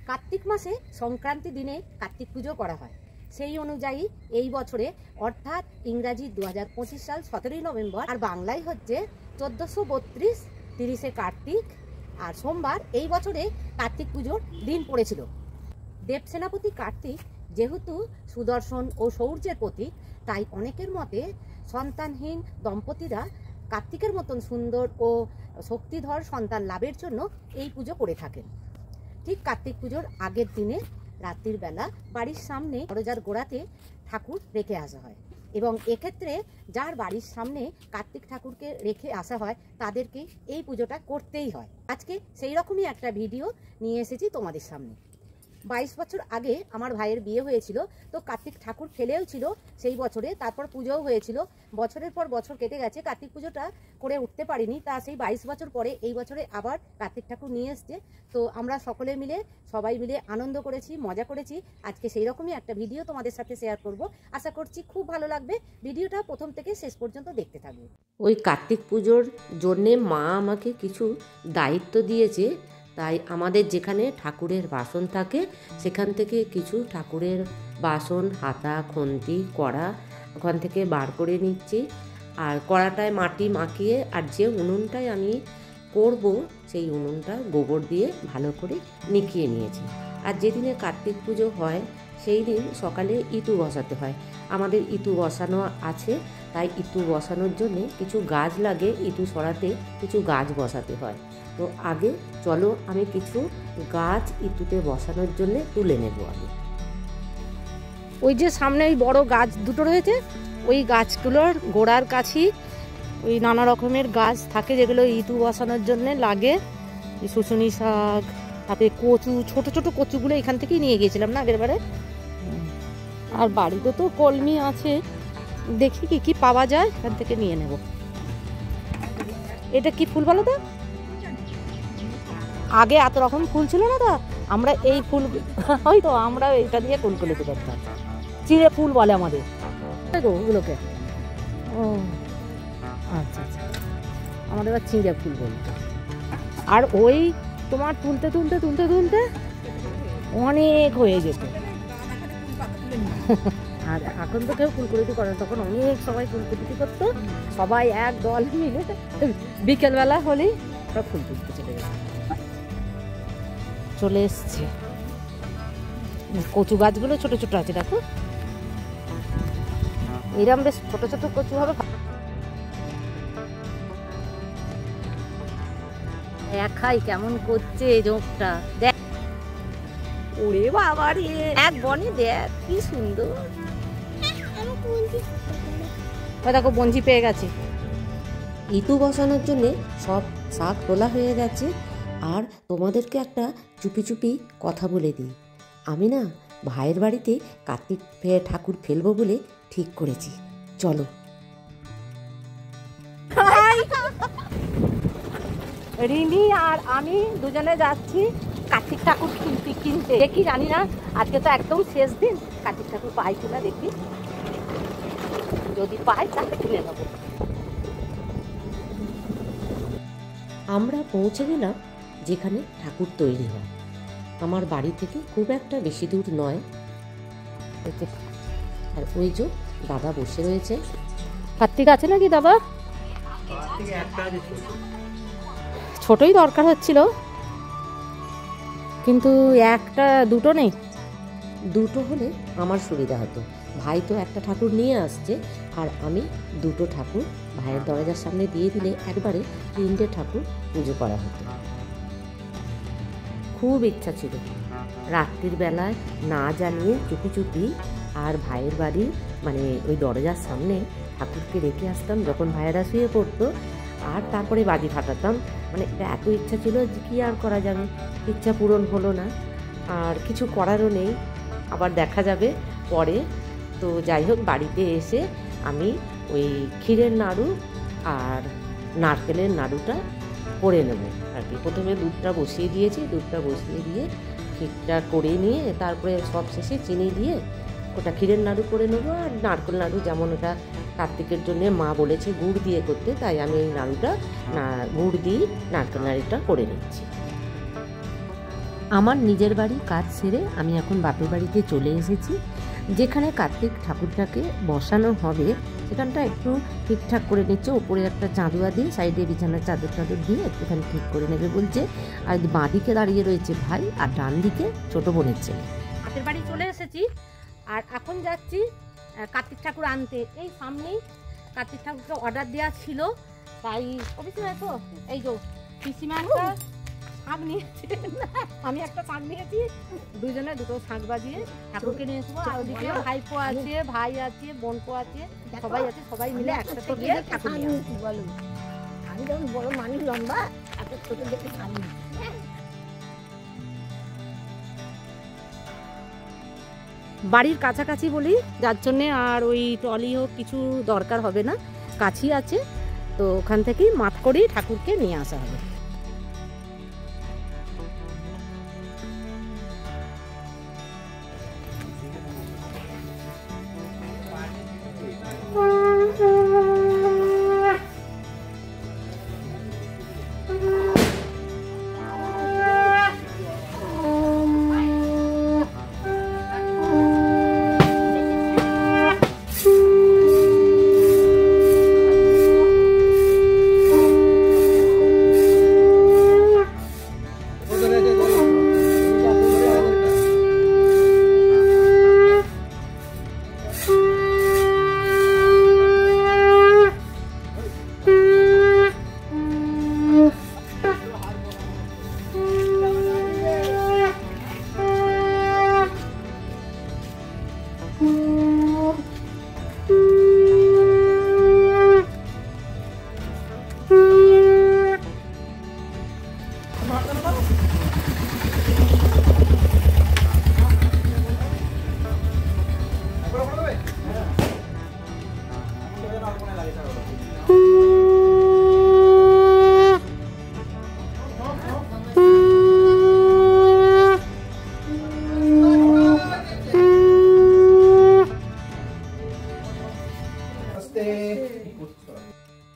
কার্তিক মাসে সংক্রান্তি দিনে কার্তিক পুজো করা হয়। সেই অনুযায়ী এই বছরে অর্থাৎ ইংরাজি 2025 সাল 17ই নভেম্বর আর বাংলায় হচ্ছে 1432 30শে কার্তিক আর সোমবার এই বছরে কার্তিক পুজোর দিন পড়েছিল। দেবসেনাপতি কার্তিক যেহেতু সুদর্শন ও শৌর্যের প্রতীক, তাই অনেকের মতে সন্তানহীন দম্পতিরা কার্তিকের মতন সুন্দর ও শক্তিধর সন্তান লাভের জন্য এই পুজো করে থাকেন। ঠিক কার্তিক পুজোর আগের দিনে রাত্রির বেলা বাড়ির সামনে দরজার গোড়াতে ঠাকুর রেখে আসা হয় এবং এক্ষেত্রে যার বাড়ির সামনে কার্তিক ঠাকুরকে রেখে আসা হয় তাদেরকে এই পুজোটা করতেই হয়। আজকে সেই রকমই একটা ভিডিও নিয়ে এসেছি তোমাদের সামনে। 22 বছর আগে আমার ভাইয়ের বিয়ে হয়েছিল, তো কার্তিক ঠাকুর ফেলেও ছিল সেই বছরে, তারপর পুজোও হয়েছিল। বছরের পর বছর কেটে গেছে, কার্তিক পুজোটা করে উঠতে পারিনি। তা সেই 22 বছর পরে এই বছরে আবার কার্তিক ঠাকুর নিয়ে এসছে। তো আমরা সকলে মিলে সবাই মিলে আনন্দ করেছি, মজা করেছি। আজকে সেই রকমই একটা ভিডিও তোমাদের সাথে শেয়ার করব। আশা করছি খুব ভালো লাগবে। ভিডিওটা প্রথম থেকে শেষ পর্যন্ত দেখতে থাকবে। ওই কার্তিক পুজোর জন্যে মা আমাকে কিছু দায়িত্ব দিয়েছে, তাই আমাদের যেখানে ঠাকুরের বাসন থাকে সেখান থেকে কিছু ঠাকুরের বাসন, হাতা, খুন্তি, কড়া ওখান থেকে বার করে নিচ্ছি। আর কড়াটায় মাটি মাখিয়ে আর যে উনুনটায় আমি করব সেই উনুনটা গোবর দিয়ে ভালো করে নিকিয়ে নিয়েছি। আর যেদিনে কার্তিক পুজো হয় সেই দিন সকালে ইতু বসাতে হয়। আমাদের ইতু বসানো আছে, তাই ইতু বসানোর জন্যে কিছু গাছ লাগে, ইতু সরাতে কিছু গাছ বসাতে হয়। তো আগে চলো আমি কিছু গাছ ইতুতে বসানোর জন্য তুলে নেব। আমি ওই যে সামনে ওই বড় গাছ দুটো রয়েছে, ওই গাছগুলোর গোড়ার কাছেই ওই নানা রকমের গাছ থাকে যেগুলো ইতু বসানোর জন্য লাগে। শুশুনি শাক, তারপরে কচু, ছোট ছোট কচুগুলো এখান থেকেই নিয়ে গিয়েছিলাম না আগের বারে। আর বাড়িতে তো কলমি আছে, দেখি কি কি পাওয়া যায় এখান থেকে নিয়ে নেব। এটা কি ফুল বলো তো? আগে এত রকম ফুল ছিল না, তো আমরা এই ফুল হয়তো আমরা এটা দিয়ে কুলকুলিতে করতাম। চিড়ে ফুল বলে আমাদের ওগুলোকে। ও আচ্ছা আচ্ছা, আমাদের আবার চিড়ে ফুল বলতো। আর ওই তোমার তুলতে তুলতে তুলতে তুলতে অনেক হয়ে যেত। আর এখন তো কেউ কুলকুলিটি করে, তখন অনেক সবাই কুলকুলিটি করতো, সবাই এক দল মিলে বিকেলবেলা হলেই সব ফুল তুলতে চলে এসছে। কচু গাছগুলো ছোট ছোট আছে, দেখো এরকম বেশ ছোট ছোট কচু হবে। দেখাই কেমন করছে জোঁকটা, দেখ ওরে বাবা রে, এক বনে দেখ কি সুন্দর। দেখো বঞ্জি পেয়ে গেছে। ইতু বসানোর জন্যে সব শাক তোলা হয়ে গেছে। আর তোমাদেরকে একটা চুপি চুপি কথা বলে দিই, আমি না ভাইয়ের বাড়িতে কার্তিক ঠাকুর ফেলবো বলে ঠিক করেছি। চলো। রিনি আর আমি দুজনে যাচ্ছি কার্তিক ঠাকুর কিনতে। দেখি, জানি না আজকে তো একদম শেষ দিন, কার্তিক ঠাকুর পাই কিনা দেখি, যদি পাই তাহলে কিনে নেবো। আমরা পৌঁছে গেলাম যেখানে ঠাকুর তৈরি হয়। আমার বাড়ি থেকে খুব একটা বেশি দূর নয়। আর ওই যে দাদা বসে রয়েছে। কার্তিক আছে নাকি দাদা? ছোটই দরকার হচ্ছিল, কিন্তু একটা দুটো নেই। দুটো হলে আমার সুবিধা হতো। ভাই তো একটা ঠাকুর নিয়ে আসছে, আর আমি দুটো ঠাকুর ভাইয়ের দরজার সামনে দিয়ে দিলে একবারে 3টে ঠাকুর পুজো করা হতো। খুব ইচ্ছা ছিল রাত্রির বেলায় না জানিয়ে চুপি চুপি আর ভাইয়ের বাড়ি মানে ওই দরজার সামনে ঠাকুরকে রেখে আসতাম যখন ভাইয়েরা শুয়ে পড়তো, আর তারপরে বাজি ফাটাতাম। মানে এত ইচ্ছা ছিল যে কী আর করা যাবে, ইচ্ছা পূরণ হলো না, আর কিছু করারও নেই, আবার দেখা যাবে পরে। তো যাই হোক, বাড়িতে এসে আমি ওই ক্ষীরের নাড়ু আর নারকেলের নাড়ুটা করে নেব আর কি। প্রথমে দুধটা বসিয়ে দিয়েছি, দুধটা বসিয়ে দিয়ে ক্ষীরটা করে নিয়ে তারপরে সব শেষে চিনি দিয়ে ওটা ক্ষীরের নাড়ু করে নেবো। আর নারকেল নাড়ু যেমন ওটা কার্তিকের জন্য মা বলেছে গুড় দিয়ে করতে, তাই আমি এই নাড়ুটা গুড় দিয়ে নারকেল নাড়ুটা করে নিচ্ছি। আমার নিজের বাড়ি কাজ সেরে আমি এখন বাপের বাড়িতে চলে এসেছি। যেখানে কার্তিক ঠাকুরটাকে বসানো হবে সেখানটা একটু ঠিকঠাক করে নিচ্ছে। ওপরে একটা চাঁদুয়া দিয়ে সাইডে বিছানার চাদর টাদর দিয়ে একটুখানি ঠিক করে নেবে বলছে। আর বাঁদিকে দাঁড়িয়ে রয়েছে ভাই, আর ডান দিকে ছোট বোনের ছেলে। বাপের বাড়ি চলে এসেছি আর এখন যাচ্ছি কার্তিক ঠাকুর আনতে। এই সামনেই কার্তিক ঠাকুরকে অর্ডার দেওয়া ছিল, তাই অবশ্যই তো এই যে পিসিমা একটা শাঁখ নিয়েছে, আমি একটা শাঁখ নিয়েছি, দুজনে দুটো শাঁখ বাজিয়ে ঠাকুরকে নিয়ে আসবো। আর ওদিকে ভাইপো আছে, ভাই আছে, বোনপো আছে, সবাই আছে, সবাই মিলে একসাথে গিয়ে ঠাকুর নিয়ে আসবো। বলো আমি যখন বড় মানুষ লম্বা এত ছোট দেখে আমি বাড়ির কাছাকাছি বলি যার জন্যে আর ওই ট্রলি হোক কিছু দরকার হবে না, কাছি আছে, তো ওখান থেকেই মাপ করেই ঠাকুরকে নিয়ে আসা হবে।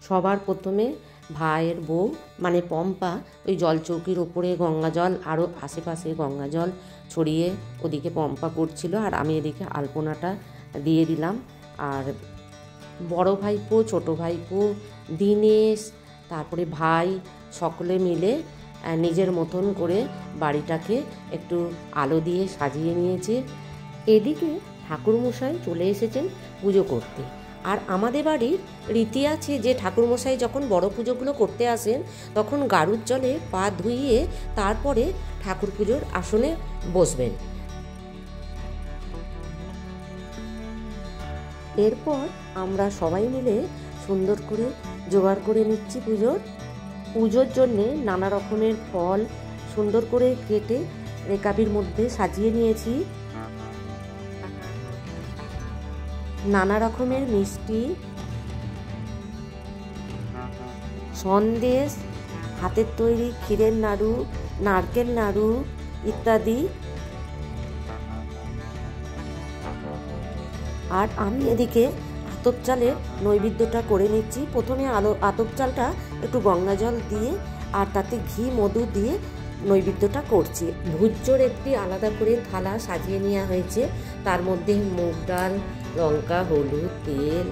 সবার প্রথমে ভাইয়ের বউ মানে পম্পা ওই জলচৌকির ওপরে গঙ্গা জল আরও আশেপাশে গঙ্গা জল ছড়িয়ে ওদিকে পম্পা করছিল, আর আমি এদিকে আলপনাটা দিয়ে দিলাম। আর বড় ভাইপো, ছোট ভাইপো, দীনেশ, তারপরে ভাই সকলে মিলে নিজের মতন করে বাড়িটাকে একটু আলো দিয়ে সাজিয়ে নিয়েছে। এদিকে ঠাকুরমশাই চলে এসেছেন পুজো করতে। আর আমাদের বাড়ির রীতি আছে যে ঠাকুরমশাই যখন বড় পুজোগুলো করতে আসেন তখন গাড়ুর জলে পা ধুইয়ে তারপরে ঠাকুর পুজোর আসনে বসবেন। এরপর আমরা সবাই মিলে সুন্দর করে জোগাড় করে নিচ্ছি পুজোর জন্যে নানা রকমের ফল সুন্দর করে কেটে রেকাবির মধ্যে সাজিয়ে নিয়েছি। নানা রকমের মিষ্টি, সন্দেশ, হাতের তৈরি ক্ষীরের নাড়ু, নারকেল নাড়ু ইত্যাদি। আর আমি এদিকে আতপ চালের নৈবেদ্যটা করে নিচ্ছি। প্রথমে আতপ চালটা একটু গঙ্গা জল দিয়ে আর তাতে ঘি মধু দিয়ে নৈবেদ্যটা করছি। ভুজ্যর একটি আলাদা করে থালা সাজিয়ে নেওয়া হয়েছে, তার মধ্যে মুগ ডাল, লঙ্কা, হলুদ, তেল,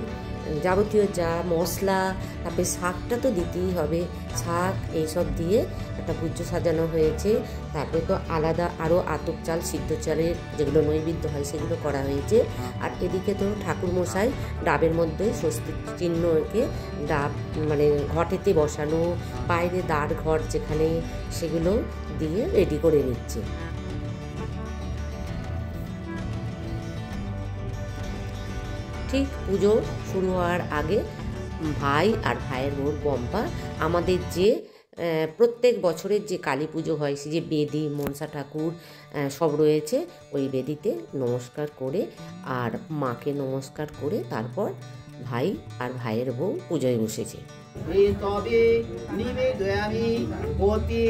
যাবতীয় যা মশলা, তারপরে শাকটা তো দিতেই হবে, শাক এইসব দিয়ে একটা ভুজ্য সাজানো হয়েছে। তারপরে তো আলাদা আরও আতপ চাল, সিদ্ধ চালের যেগুলো নৈবেদ্য হয় সেগুলো করা হয়েছে। আর এদিকে তো ঠাকুরমশাই ডাবের মধ্যে স্বস্তিক চিহ্ন এঁকে ডাব মানে ঘটেতে বসানো, বাইরে দ্বার ঘর যেখানে সেগুলো দিয়ে রেডি করে নিচ্ছে। ঠিক পুজো শুরু হওয়ার আগে ভাই আর ভাইয়ের বোন পম্পা আমাদের যে প্রত্যেক বছরের যে কালী পুজো হয় সে যে বেদি, মনসা ঠাকুর সব রয়েছে, ওই বেদিতে নমস্কার করে আর মাকে নমস্কার করে তারপর ভাই আর ভাইয়ের বউ পুজোয় বসেছে। তবে নিবেদয়ামি পতি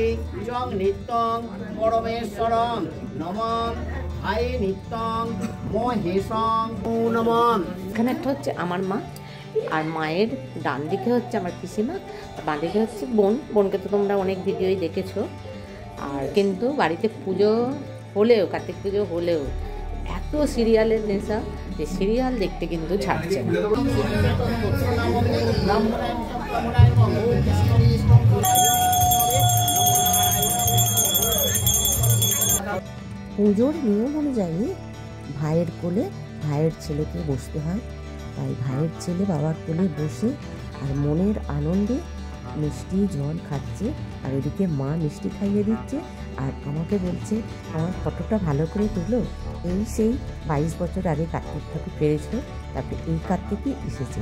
চং নিত্যং পরমেশ্বরং নমঃ আই নিত্যং মহেশং নমঃ। এখানে একটা হচ্ছে আমার মা, আর মায়ের ডান দিকে হচ্ছে আমার পিসিমা, বাঁ দিকে হচ্ছে বোনকে তো তোমরা অনেক ভিডিওই দেখেছো। আর কিন্তু বাড়িতে পুজো হলেও, কার্তিক পুজো হলেও এত সিরিয়ালের নেশা যে সিরিয়াল দেখতে কিন্তু ছাড়ছে না। পুজোর নিয়ম অনুযায়ী ভাইয়ের কোলে ভাইয়ের ছেলেকে বসতে হয়, তাই ভাইয়ের ছেলে বাবার কোলে বসে আর মনের আনন্দে মিষ্টি জল খাচ্ছে, আর ওদিকে মা মিষ্টি খাইয়ে দিচ্ছে আর আমাকে বলছে আমার ফটোটা ভালো করে তুলো। এই সেই 22 বছর আগে কার্তিক ঠাকুর পেরেছিল, তারপরে এই কার্তিকই এসেছে।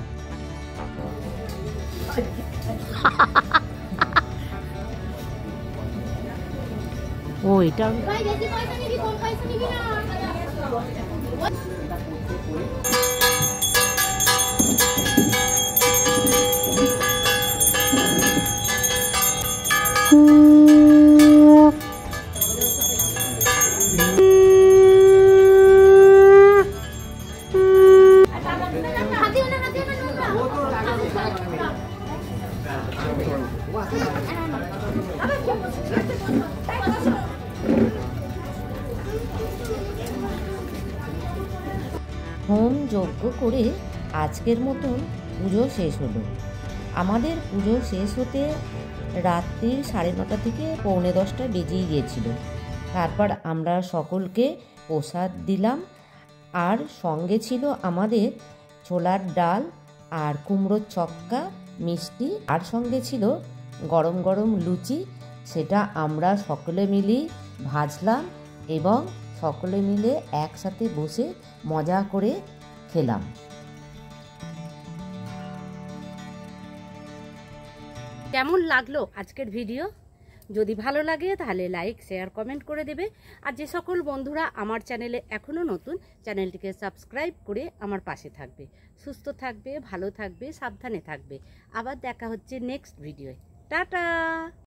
ও এটা হোম যজ্ঞ করে আজকের মতন পুজো শেষ হলো। আমাদের পুজো শেষ হতে রাত্রি 9:30 থেকে 9:45 বেজেই গিয়েছিল। তারপর আমরা সকলকে প্রসাদ দিলাম, আর সঙ্গে ছিল আমাদের ছোলার ডাল আর কুমড়োর চক্কা, মিষ্টি, আর সঙ্গে ছিল গরম গরম লুচি। সেটা আমরা সকলে মিলেই ভাজলাম এবং সকলে মিলে একসাথে বসে মজা করে খেলাম। কেমন লাগলো আজকের ভিডিও? যদি ভালো লাগে তাহলে লাইক, শেয়ার, কমেন্ট করে দেবে। আর যে সকল বন্ধুরা আমার চ্যানেলে এখনও নতুন, চ্যানেলটিকে সাবস্ক্রাইব করে আমার পাশে থাকবে। সুস্থ থাকবে, ভালো থাকবে, সাবধানে থাকবে। আবার দেখা হচ্ছে নেক্সট ভিডিওয়। টাটা।